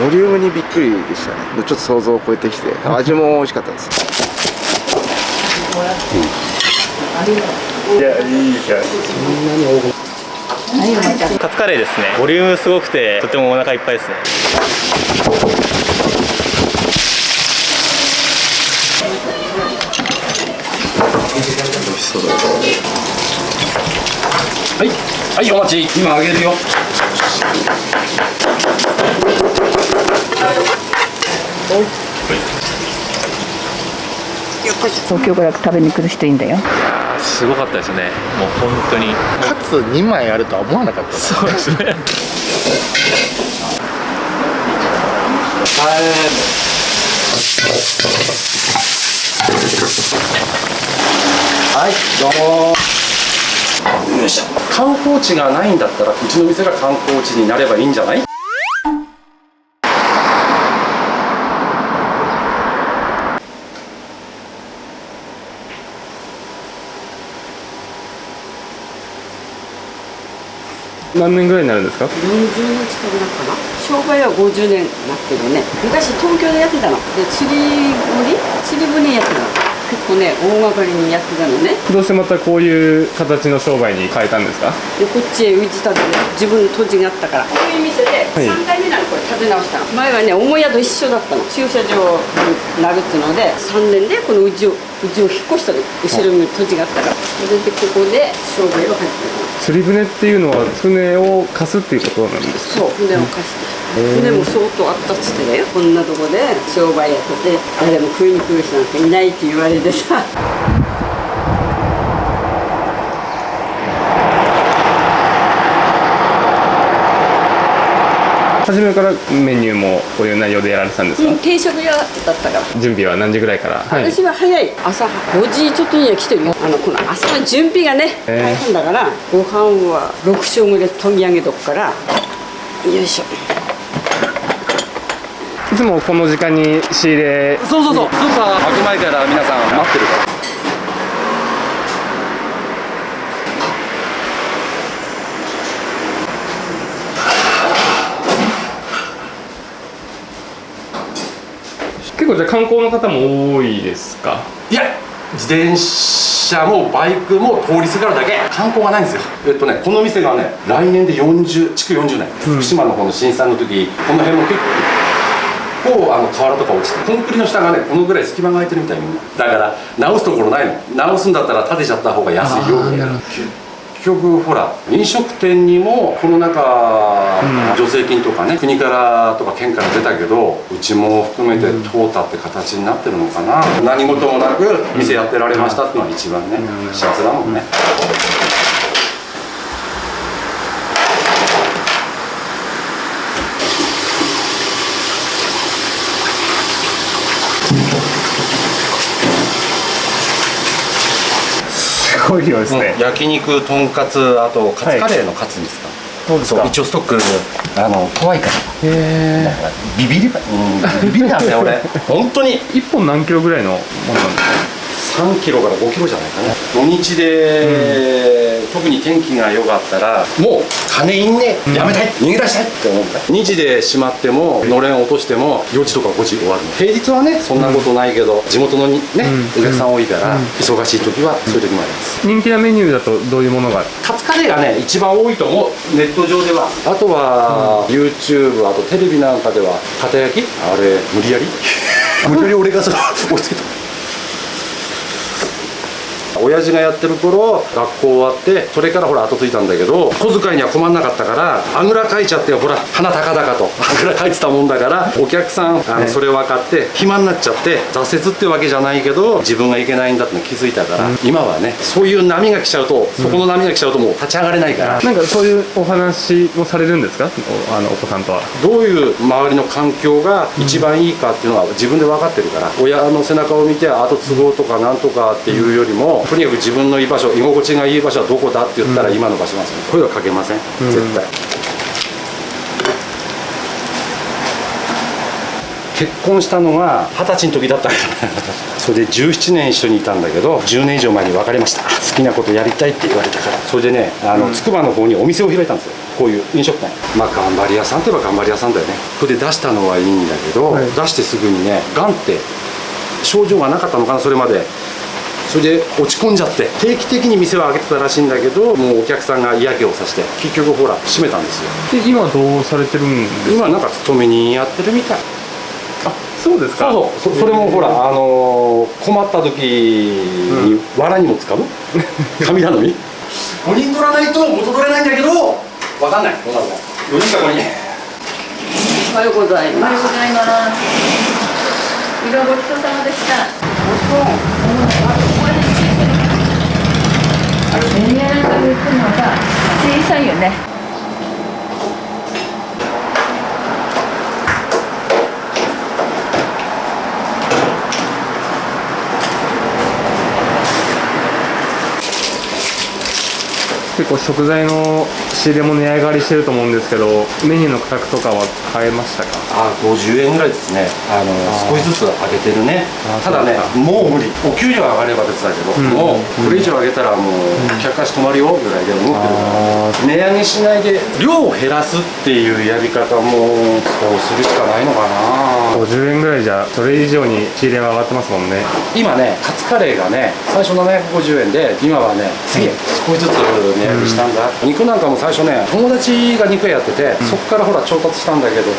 ボリュームにびっくりでしたね。ちょっと想像を超えてきて、味も美味しかったです。いや、いいじゃん。カツカレーですね。ボリュームすごくてとてもお腹いっぱいですね。美味しそうだ。はいはい、お待ち、今あげるよ。東京から食べに来る人いいんだよ。すごかったですね。もう本当に。カツ2枚あるとは思わなかった。そうですね。はい、どうも。よいしょ。観光地がないんだったら、うちの店が観光地になればいいんじゃない？何年ぐらいになるんですか？ 40年近くなったかな。商売は50年なってるね。昔東京でやってたので、釣り船やってたの。結構ね、大掛かりにやってたのね。どうしてまたこういう形の商売に変えたんですか？でこっちへ打ち立てて自分の土地があったから、こういう店で3代目なの。これ建て直したの。前はね、母屋と一緒だったの。駐車場になるっていうので、3年でこのうちを引っ越したの。後ろに土地があったから、それでここで商売を始めたの。釣り船っていうのは船を貸すっていうことなんですか？そう、船を貸して、船も相当あったっつってだよ。こんなとこで商売やってて、誰も食いに来る人なんていないって言われてさ。初めからメニューもこういう内容でやられてたんですか？定食屋だったから。準備は何時ぐらいから？私は早い、朝5時ちょっとには来てるよ。この朝の準備がね、大変だから、ご飯は6升ぐらい研ぎ上げとくから。よいしょ。いつもこの時間に仕入れ。そうそうそう、スーパー開く前から皆さん待ってるから。結構じゃあ観光の方も多いですか？いや、自転車もバイクも通りすがるだけ。観光がないんですよ。この店がね、来年で築40年、福島の方の震災の時、この辺も結構瓦とか落ちて、コンクリの下がね、このぐらい隙間が空いてるみたい。みんなだから直すところないの。直すんだったら建てちゃった方が安いよ。結局ほら、飲食店にもこの中、助成金とかね、国からとか県から出たけど、うちも含めて通ったって形になってるのかな。何事もなく店やってられましたっていうのは一番ね、幸せだもんね。すごい量ですね。焼肉、とんかつ、あとカツカレーのカツですか。そう、一応ストック怖いから。ビビりなんだよ俺。本当に1本何キロぐらいのものなんですか？3キロから5キロじゃないかな。土日で、特に天気が良かったら、もう金いんね、やめたい、逃げ出したいって思った。2時で閉まっても、のれん落としても4時とか5時終わるの。平日はね、そんなことないけど、地元のね、お客さん多いから、忙しい時はそういう時もあります。人気なメニューだとどういうものが？カツカレーがね、一番多いと思う、ネット上では。あとは、YouTube、あとテレビなんかでは、片焼きあれ、無理やり俺がそれ押し付けた。親父がやってる頃、学校終わってそれからほら後ついたんだけど、小遣いには困んなかったからあぐらかいちゃって、ほら鼻高々とあぐらかいてたもんだから、お客さんそれ分かって暇になっちゃって、挫折ってわけじゃないけど自分がいけないんだっての気づいたから、今はね、そういう波が来ちゃうと、そこの波が来ちゃうともう立ち上がれないから。なんかそういうお話もされるんですか？お子さんとは。どういう周りの環境が一番いいかっていうのは自分で分かってるから、親の背中を見て後継ごうとかなんとかっていうよりも、とにかく自分の居場所、居心地がいい場所はどこだって言ったら今の場所なんですよ。声はかけません、絶対。結婚したのが20歳の時だったからそれで17年一緒にいたんだけど、10年以上前に別れました。好きなことやりたいって言われたから。それでね、つくばの方にお店を開いたんですよ、こういう飲食店。まあ頑張り屋さんといえば頑張り屋さんだよね。それで出したのはいいんだけど、はい、出してすぐにね、がんって症状がなかったのかな、それまで。それで落ち込んじゃって、定期的に店を開けてたらしいんだけど、もうお客さんが嫌気をさして結局ほら閉めたんですよ。で今どうされてるんですか？今なんか勤めにやってるみたい。あ、そうですか。それもほら、困った時に藁にも使う神頼み5人取らないと元取れないんだけど、分かんない、どうなるか。4人か5人。おはようございます。おはようございます。色ごちそうさまでした。ベニヤなんかで売ってるのが小さいよね。結構食材の仕入れも値上がりしてると思うんですけど、メニューの価格とかは変えましたか？50円ぐらいですね。少しずつ上げてるね。ただね、もう無理。お給料上がれば別だけど、もうこれ以上上げたらもう客足止まるよぐらいで思ってるから、値上げしないで量を減らすっていうやり方もそうするしかないのかな。50円ぐらいじゃそれ以上に仕入れが上がってますもんね。今ね、カツカレーがね、最初750円で今はね1000円、少しずつ値上げしたんだ。肉なんかも最初ね、友達が肉屋やってて、そこからほら調達したんだけど、も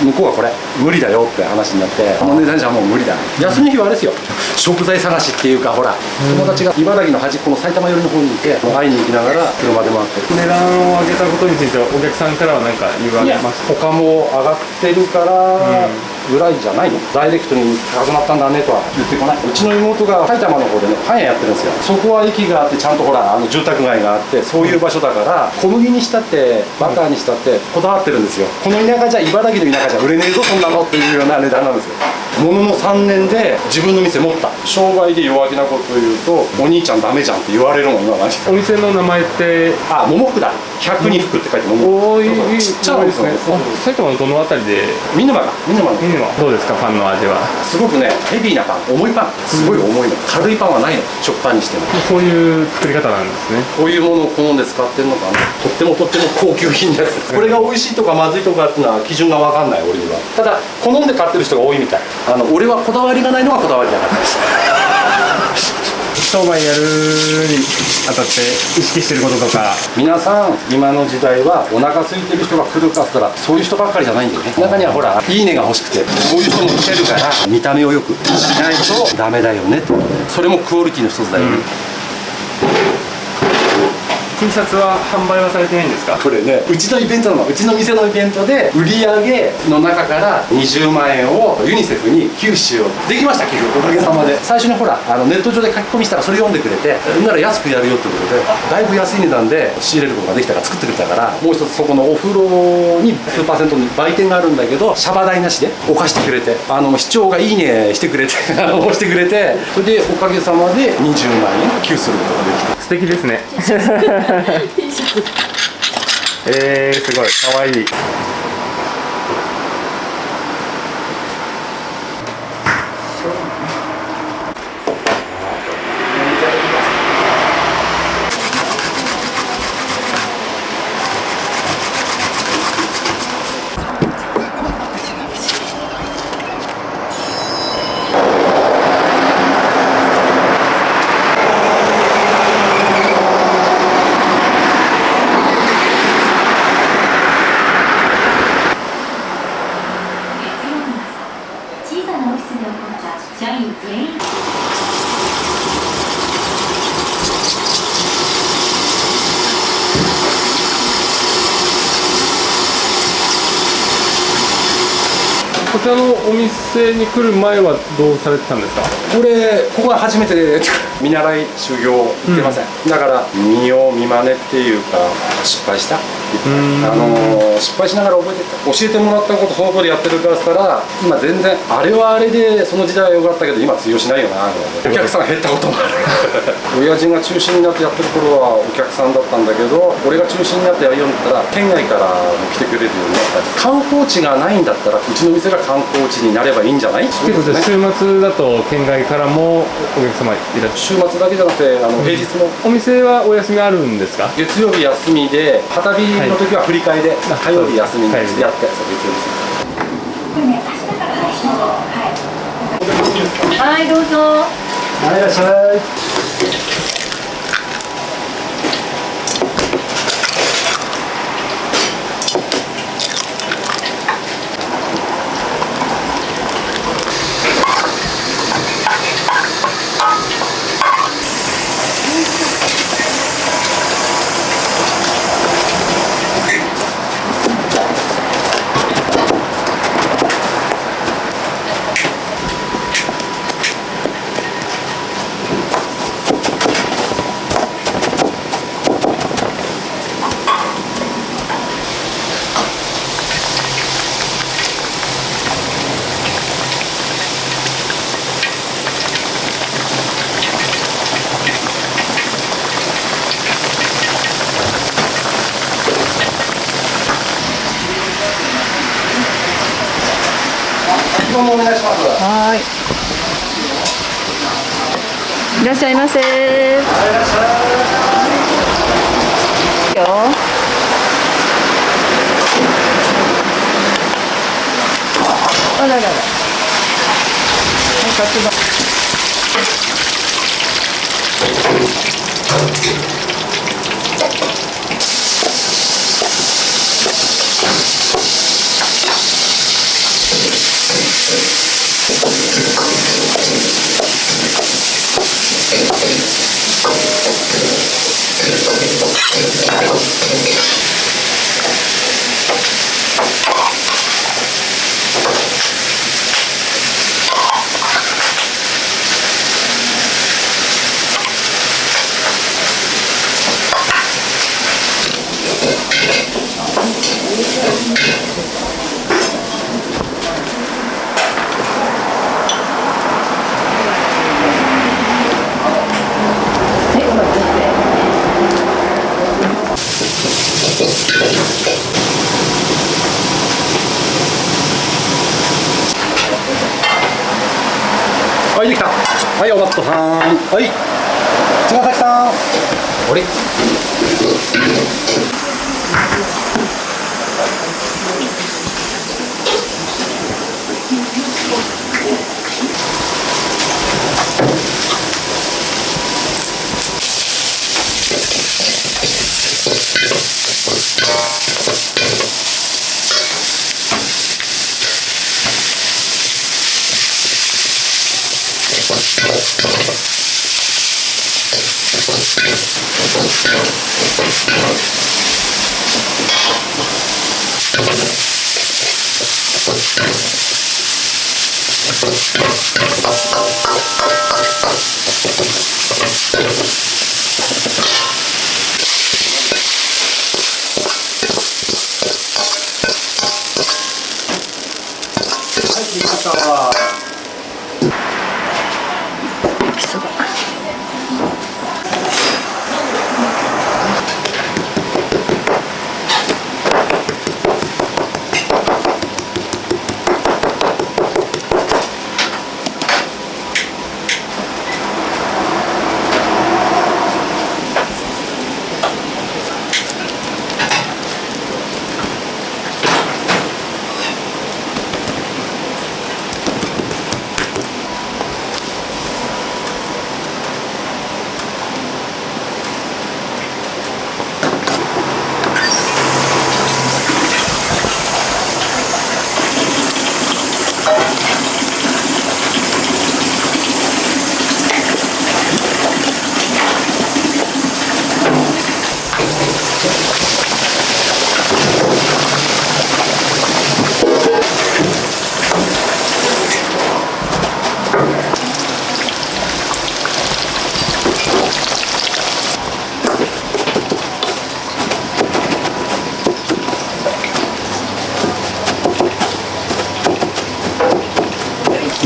う向こうはこれ無理だよって話になって、この値段じゃもう無理だ。休みの日はあれですよ、食材探しっていうか、ほら友達が茨城の端っこの埼玉寄りの方にいて、会いに行きながら車で回ってる。値段を上げたことについてはお客さんからは何か言われました？他も上がってるからぐらいじゃないの。ダイレクトに高くなったんだねとは言ってこない。うちの妹が埼玉の方でね、パン屋やってるんですよ。そこは駅があって、ちゃんとほら住宅街があって、そういう場所だから、小麦にしたってバターにしたってこだわってるんですよ。この田舎じゃ、茨城の田舎じゃ売れねえぞそんなのっていうような値段なんですよ。ものの3年で自分の店持った。商売で弱気なことを言うと、お兄ちゃんダメじゃんって言われるもん今マジ。お店の名前って？桃福だ。百に福って書いて桃福。おー、いいちっちゃいですね。埼玉のどのあたりで？見沼のどうですか、パンの味は？すごくね、ヘビーなパン、重いパン、すごい重いの。軽いパンはないの、食パンにしても。そういう作り方なんですね。こういうものを好んで使ってるのかな。とっても高級品です。これが美味しいとかまずいとかっていうのは基準が分かんない、俺には。ただ好んで買ってる人が多いみたい。俺はこだわりがないのがこだわりだからです。商売やるにあたって意識してることとか？皆さん今の時代はお腹空いてる人が来るかっつったら、そういう人ばっかりじゃないんだよね。中にはほらいいねが欲しくて、そういう人も来てるから、見た目をよくしないとダメだよね。それもクオリティの一つだよね。T シャツは販売はされてないんですか？これね、うちのイベントうちの店のイベントで売り上げの中から20万円をユニセフに寄付しよう。できました、寄付、おかげさまで。最初にほらネット上で書き込みしたらそれ読んでくれて、なら安くやるよってことで、だいぶ安い値段で仕入れることができたから作ってくれたから、もう一つそこのお風呂に数パーセントに売店があるんだけど、シャバ代なしでお貸してくれて、市長がいいねしてくれて押してくれて、それでおかげさまで20万円寄付することができた。素敵ですね。すごいかわいい。こちらのお店に来る前はどうされてたんですか？ここが初めてで見習い修行行ってません、だから見よう見まねっていうか失敗した。失敗しながら覚えていった教えてもらったことその通りやってるからしたら今全然あれはあれでその時代は良かったけど今通用しないよなお客さん減ったこともある親父が中心になってやってる頃はお客さんだったんだけど俺が中心になってやるようになったら県外からも来てくれるようになったり観光地がないんだったらうちの店が観光地になればいいんじゃない結構週末だと県外からもお客様いらっしゃる。週末だけじゃなくて平日もお店はお休みあるんですか？月曜日休みで旗日の時は振り替えで火曜日休みにやってそう月曜日はいどうぞ。はいいらっしゃいお願いします。はい。いらっしゃいませ。いらっしゃい。よ。あららら。カツ丼。はいできた。はいお待っとさん。はい茅ヶ崎さん。あれ。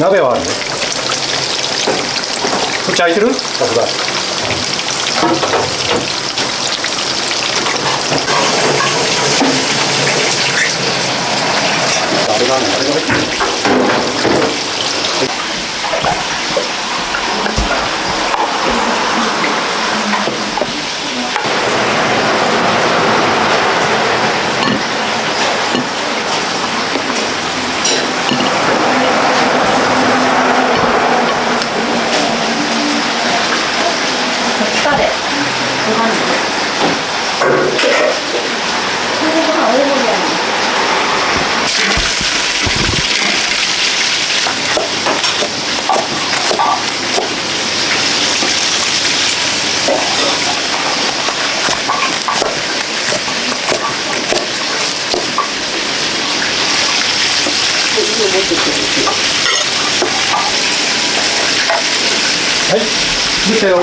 鍋はあるね。こっち開いてる？さすが。あれだね、あれだね。はい、できたよ。は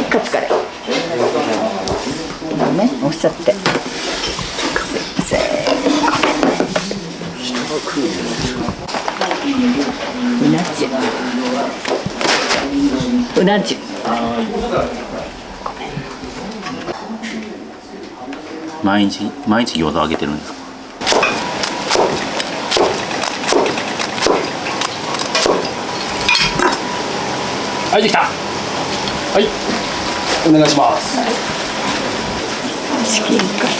い、カツカレー。今ね、おっしゃって。せーうな重。うな重。毎日餃子揚げてるんですか？はい、できた。はい、お願いします。チキンカツ。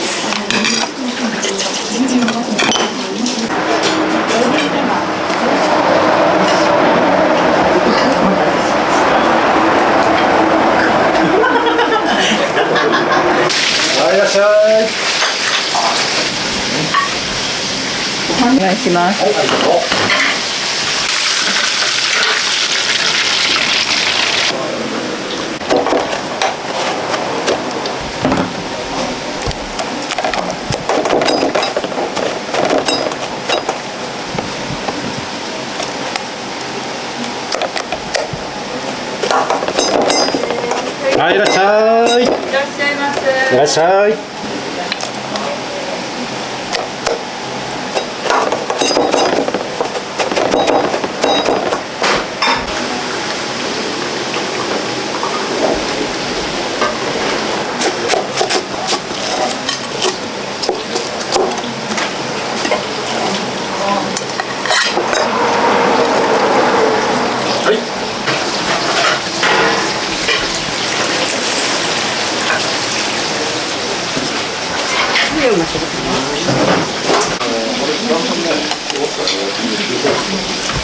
はい、いらっしゃい。お願いします。はい、ありがとう。はい、いらっしゃい。いらっしゃいませ。いらっしゃい。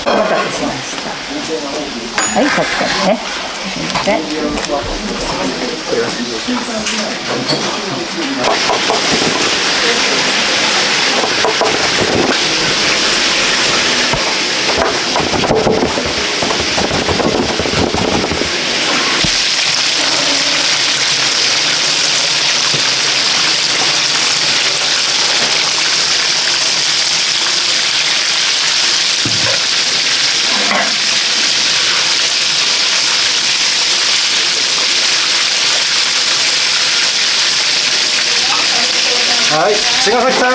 お待たせしました。はい、カツカレーね。すみません。はい、茅ヶ崎さん。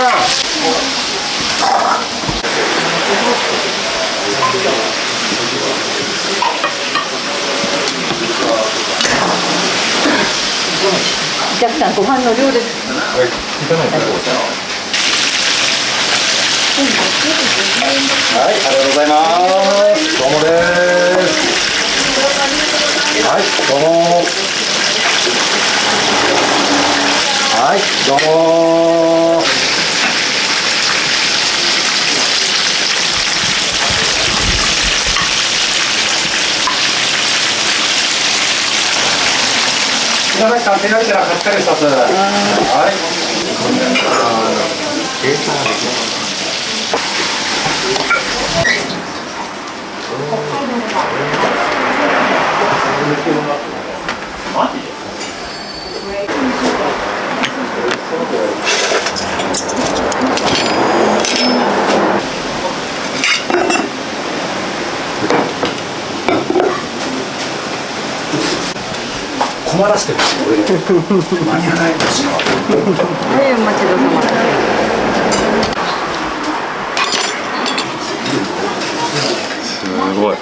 お客さん、ご飯の量です。はい、ありがとうございます。どうもです。はい、どうも。はい、どうも。茅ヶ崎さん、手がけたら貸したり2つ。はい。こ困らせてる俺間に合わないですよ。はい、お待ちどうさまです。すごい。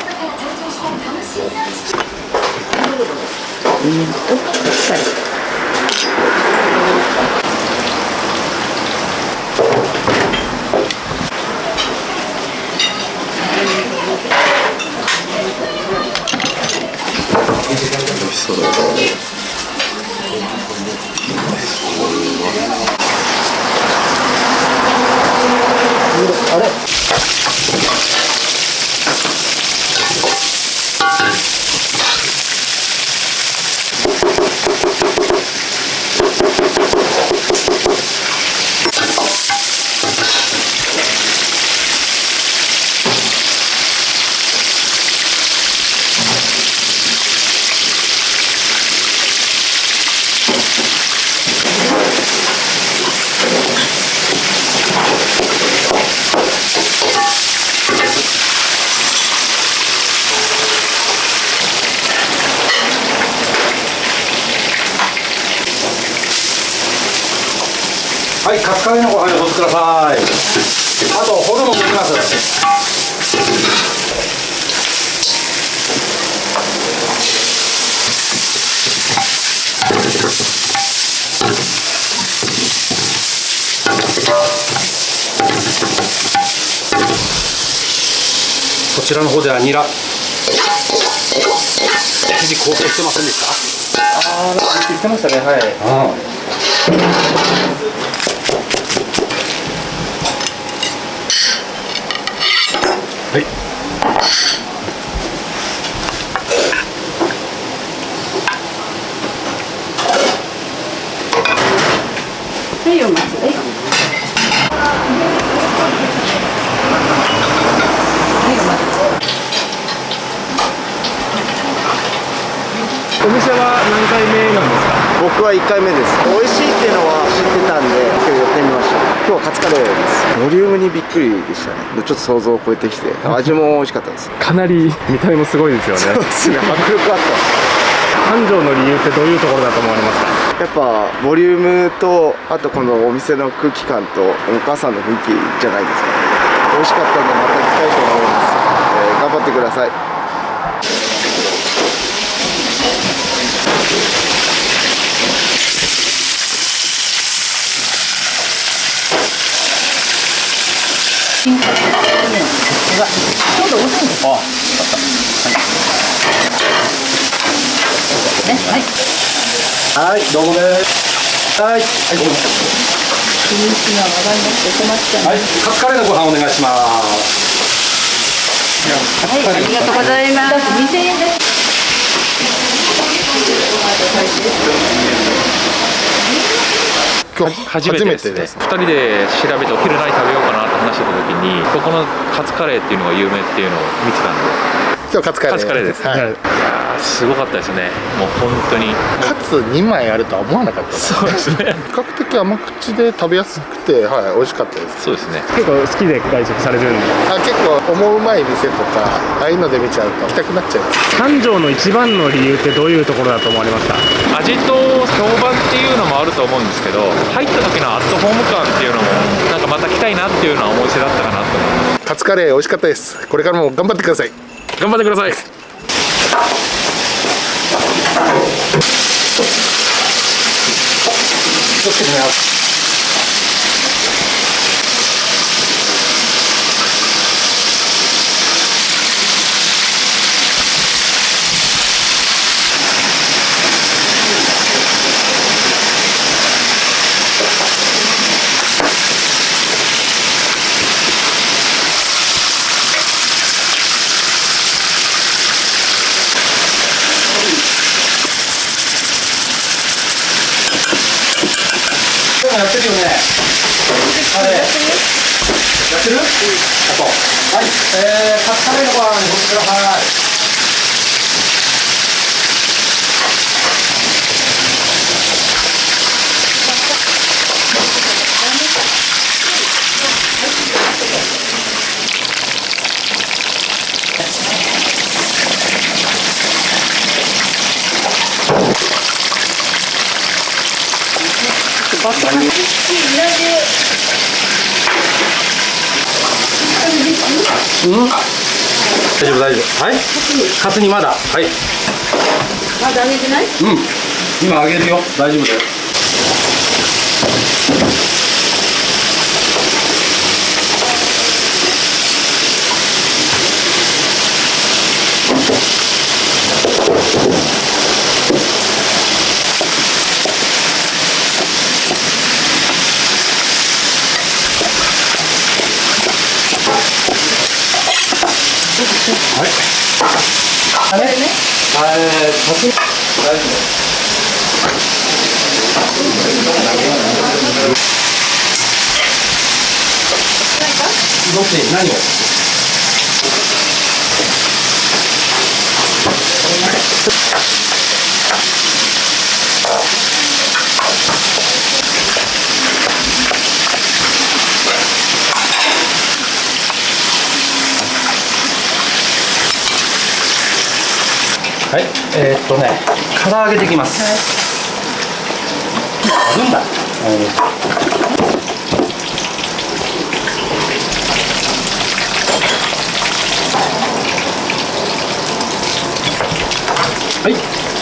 はい、カツカレーのご飯をお作りください。あとホルモンもいきます。こちらの方ではニラ生地高騰してませんでした？ああ、なんか言ってましたね。はい。はい。はい、お待ち。はい。お店は何回目なんですか？僕は1回目です。美味しいっていうのは知ってたんで今日寄ってみました。今日はカツカレーです。ボリュームにびっくりでしたね。ちょっと想像を超えてきて味も美味しかったです。かなり見た目もすごいですよね。そうですね、迫力あった。繁盛の理由ってどういうところだと思われますか？やっぱボリュームとあとこのお店の空気感とお母さんの雰囲気じゃないですか。美味しかったんでまた行きたいと思います。頑張ってください。はい、どうもです。はい、はい、ごめんなさい。はい、カツカレーのご飯お願いします。はい、ありがとうございます。2000円です。今日初めてですね。2人で調べてお昼何食べようかなって話してた時にここのカツカレーっていうのが有名っていうのを見てたんで。今日カツカレー。カツカレーです。はい。いやーすごかったですね。もう本当に。カツ2枚あるとは思わなかったです。そうですね。比較的甘口で食べやすくて、はい、美味しかったです。そうですね。結構好きで外食されるんで。結構思うまい店とかああいうので見ちゃうと行きたくなっちゃいます。繁盛の一番の理由ってどういうところだと思われますか？味と評判っていうのもあると思うんですけど、入った時のアットホーム感っていうのもなんかまた来たいなっていうようなお店だったかなと思います。カツカレー美味しかったです。これからも頑張ってください。頑張ってください。気をつけてね。やってるよね。あれ。やってる？あと。はい。カツカレーのご飯にごしてください。大丈夫大丈夫。はい。カツ煮まだ。はい。まだ揚げてない？今揚げるよ。大丈夫だよ。はい。あれね。大丈夫。どっち何を？はい、唐揚げできます。あるんだ。はい、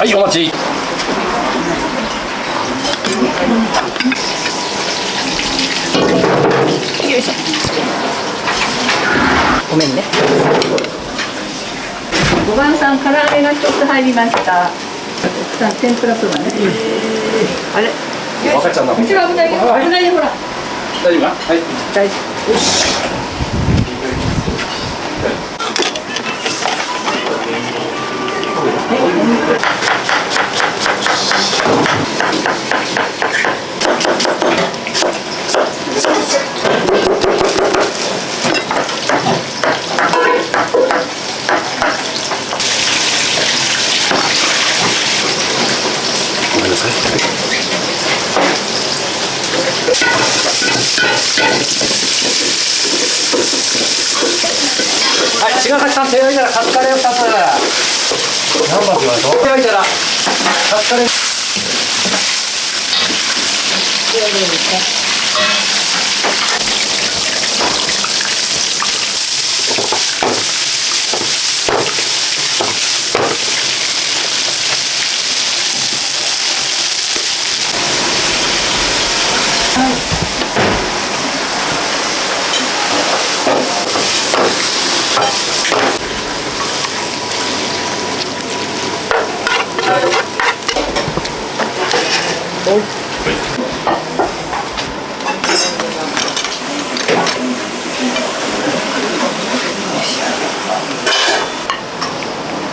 はい、お待ち。よいしょ。ごめんね。5番さん、唐揚げが1つ入りました。奥さん、天ぷらそばね。あれ？赤ちゃんだもん。後ろ危ないよ。危ないよ、ほら。大丈夫か？はい。大丈夫。よし。ごめんなさい。はい、茅ヶ崎さん手を焼いたらカツカレーを2つ。何番って言われた？手を焼いたらカツカレー。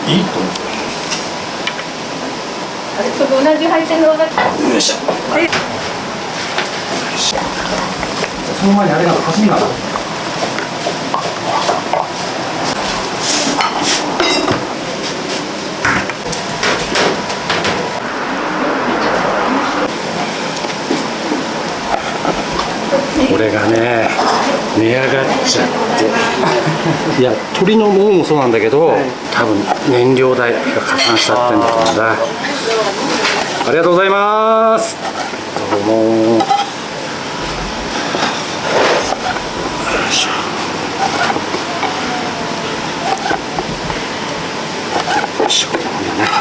いいと思う。あれ、そこ同じ入ってるのが。よいしょ。その前にあれが走りながら。これがね、値上がっちゃっていや、鶏のもももそうなんだけど、多分燃料代が加算しちゃってんだと思うんだ。ありがとうございます。どうも。よいしょ、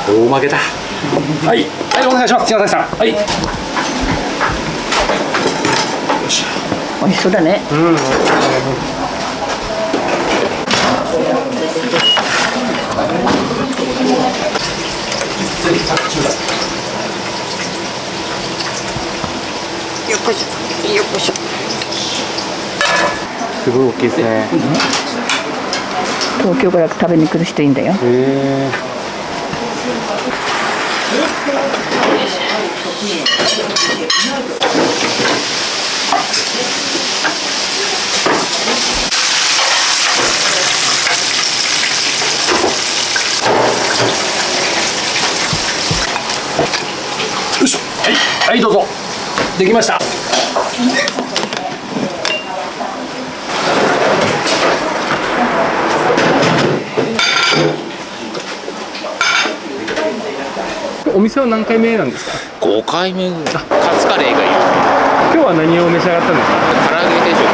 大負けだ。はい、はい、お願いします、茅ヶ崎さん。はい。美味しそうだね。よっこいしょ。よっこいしょ。すごい大きいですね。東京から食べに来る人いいんだよ。よいしょ。はい、はい、どうぞ。できました。お店は何回目なんですか？ 5回目ぐらい。カツカレーがいい。今日は何を召し上がったんですか？唐揚げ定食、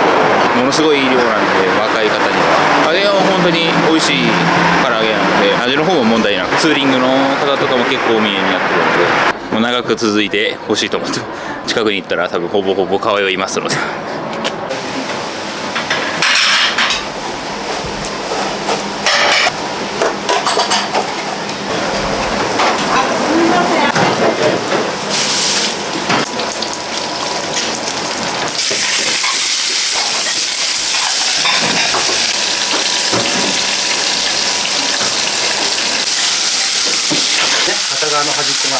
ものすごい量なんで、若い方には味は本当に美味しい唐揚げなので、味の方も問題なく、ツーリングの方とかも結構お見えになってるので、もう長く続いてほしいと思って、近くに行ったら多分ほぼほぼ通いますので。片側の端っこが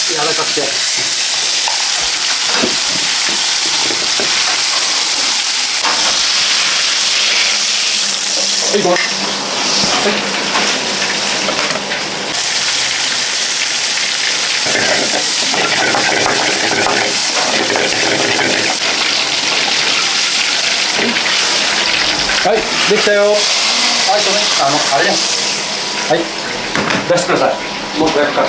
柔らかくて、はい、ごめん。はい、できたよ。はい、ごめん。あれね。はい、出してください。もう焼くから。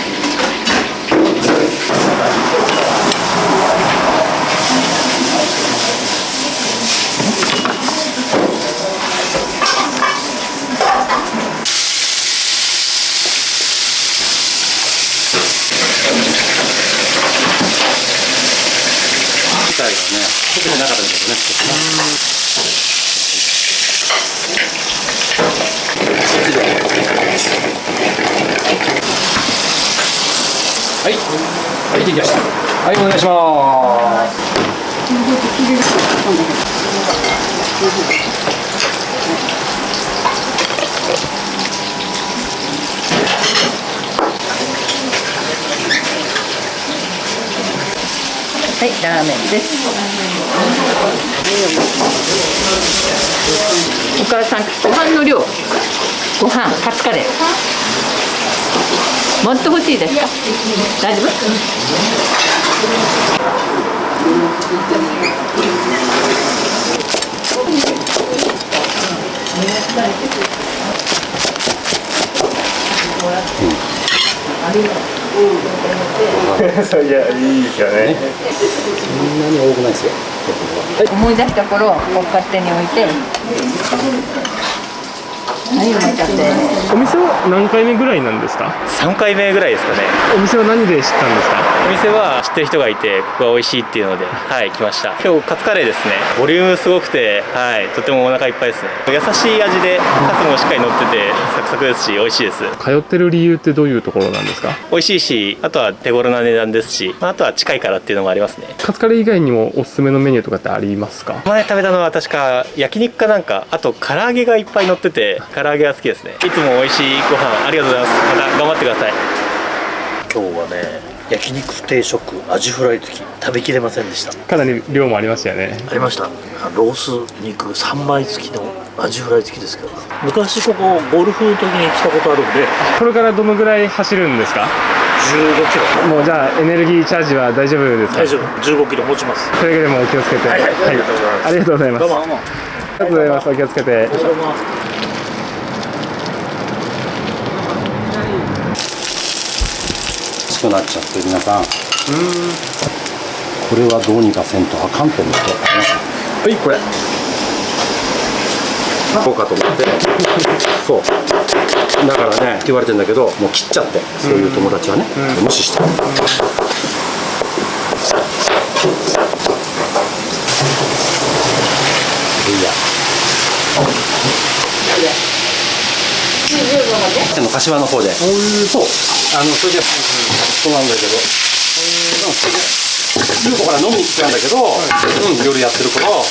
機械がね、特になかったんだけどね。はい、はい、できました。はい、お願いします。はい、ラーメンです。お母さん、ご飯の量、ご飯、カツカレー。もっと欲しいですか？大丈夫？いや、いいですよね。そんなに多くないですよ。思い出した頃を勝手に置いて。はい、お待たせ。お店は何回目ぐらいなんですか？3回目ぐらいですかね。お店は何で知ったんですか？お店は知ってる人がいて、ここが美味しいっていうので、はい、来ました。今日カツカレーですね。ボリュームすごくて、はい、とてもお腹いっぱいですね。優しい味で、カツもしっかり乗ってて、サクサクですし、美味しいです。通ってる理由ってどういうところなんですか？美味しいし、あとは手頃な値段ですし、あとは近いからっていうのもありますね。カツカレー以外にもおすすめのメニューとかってありますか？前食べたのは確か焼肉かなんか、あと唐揚げがいっぱい乗ってて、唐揚げが好きですね。いつも美味しいご飯ありがとうございます。また頑張ってください。今日はね、焼肉定食、アジフライ付き食べきれませんでした。かなり量もありましたよね。ありました。ロース肉3枚付きのアジフライ付きですけど、昔ここゴルフの時に来たことあるんで。これからどのぐらい走るんですか？15キロ。もうじゃあエネルギーチャージは大丈夫ですか？大丈夫。15キロ持ちます。くれぐれもお気をつけて。はい、ありがとうございます。ありがとうございます。どうも。ありがとうございます。お気をつけて。くなっちゃって皆さん、これはどうにかせんとあかんと思ってはい、これこうかと思ってそうだからねって言われてんだけど、もう切っちゃって、そういう友達はね、無視して。柏の方で、そうそれでそうなんだけど、ほら飲みに来たんだけど、夜やってるから、そ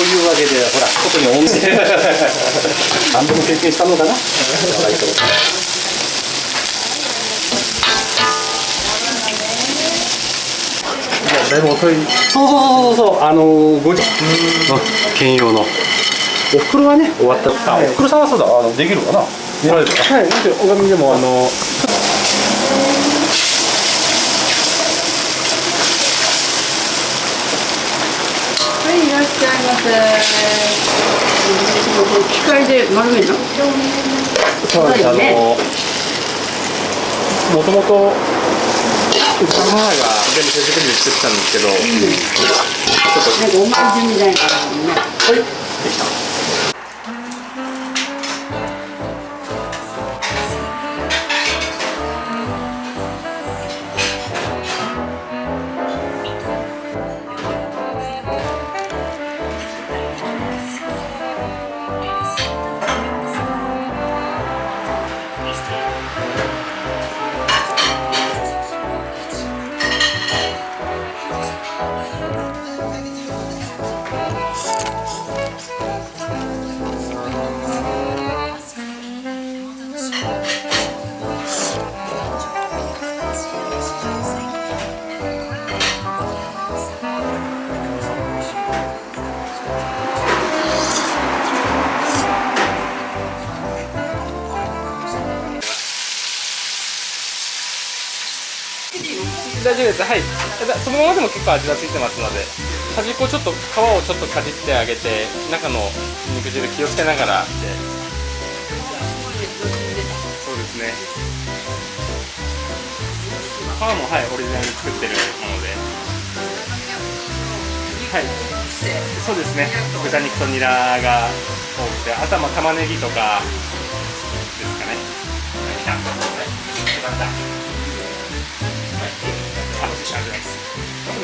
ういうわけでほら外に温泉何度も経験したのかな。だいぶ遅い。そう5時兼用のおふくろはね終わった。おふくろさんはそうだできるかな、見られるかな。はい、おがみでもはい、いらっしゃいませ。機械で丸めるの？そうです。もともと母が全部手作りで作ってたんですけど、なんかおまんじゅうみたいなのね。はいできた。大丈夫です。はい。そのままでも結構味がついてますので、端っこちょっと皮をちょっとかじってあげて、中の肉汁気をつけながらで。そうですね。皮もはいオリジナルで作ってるもので。はい。そうですね。豚肉とニラが多くて、あとは玉ねぎとかですかね。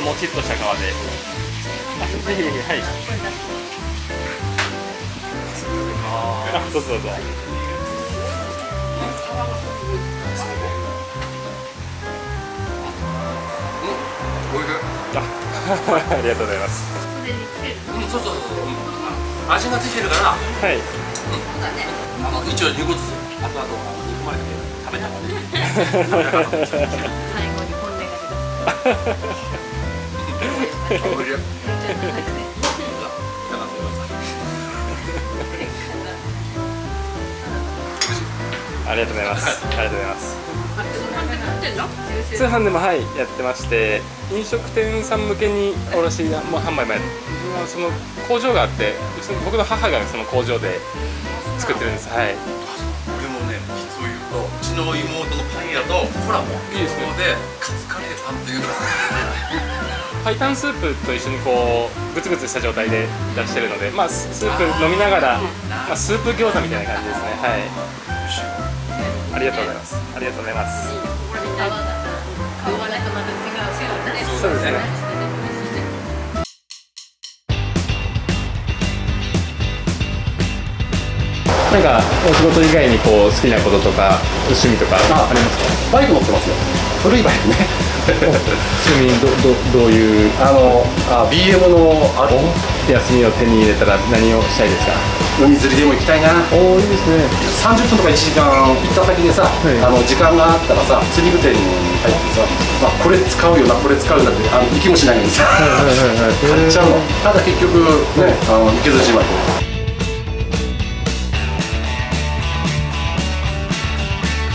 もちっとした皮で。ぜひぜひ、はい。どうぞどうぞ。ありがとうございます。そうそうそう、味がついてるから。はい。一応2個ずつ後々煮込まれて食べたからね。最後に本音が出ます。ありがとうございます。ありがとうございます。通販でもはいやってまして、飲食店さん向けに卸も販売もやって、その工場があって、僕の母がその工場で作ってるんです。はい。俺もね、実を言うと、うちの妹のパン屋とコラボ。いいですね。でカツカレーパンっていうの。白湯スープと一緒にこうグツグツした状態で出してるので、まあスープ飲みながら、まあスープ餃子みたいな感じですね。はい。ありがとうございます。ありがとうございます。そうですね。なんかお仕事以外にこう好きなこととか趣味とかありますか？バイク乗ってますよ。古いバイクね。趣味どういうBM の休みを手に入れたら何をしたいですか？海釣りでも行きたいな。おお、いいですね。30分とか1時間行った先でさ、時間があったらさ、釣り具店に入ってさ、これ使うよな、これ使うよなって行きもしないのにさ買っちゃうの。ただ結局ね、行けずじまいで